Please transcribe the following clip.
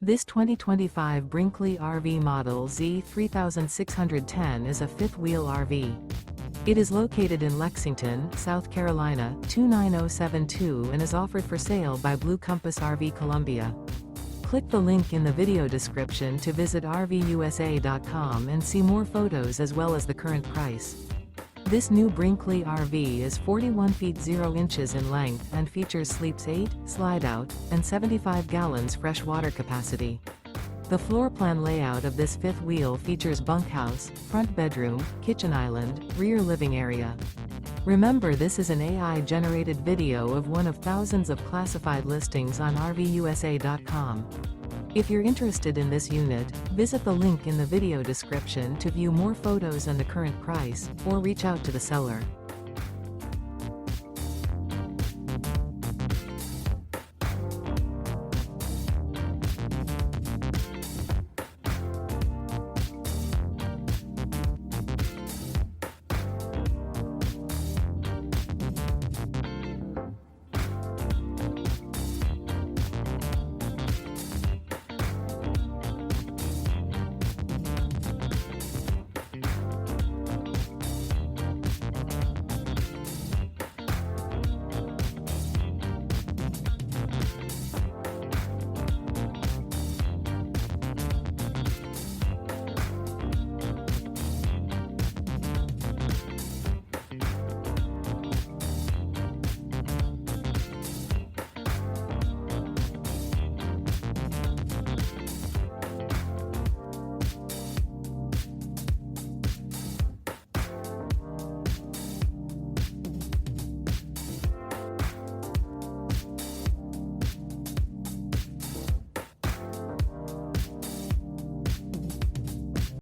This 2025 Brinkley RV Model Z 3610 is a fifth-wheel RV. It is located in Lexington, South Carolina, 29072 and is offered for sale by Blue Compass RV Columbia. Click the link in the video description to visit RVUSA.com and see more photos as well as the current price. This new Brinkley RV is 41 feet 0 inches in length and features sleeps 8, slide-out, and 75 gallons fresh water capacity. The floor plan layout of this fifth wheel features bunkhouse, front bedroom, kitchen island, rear living area. Remember, this is an AI-generated video of one of thousands of classified listings on RVUSA.com. If you're interested in this unit, visit the link in the video description to view more photos and the current price, or reach out to the seller.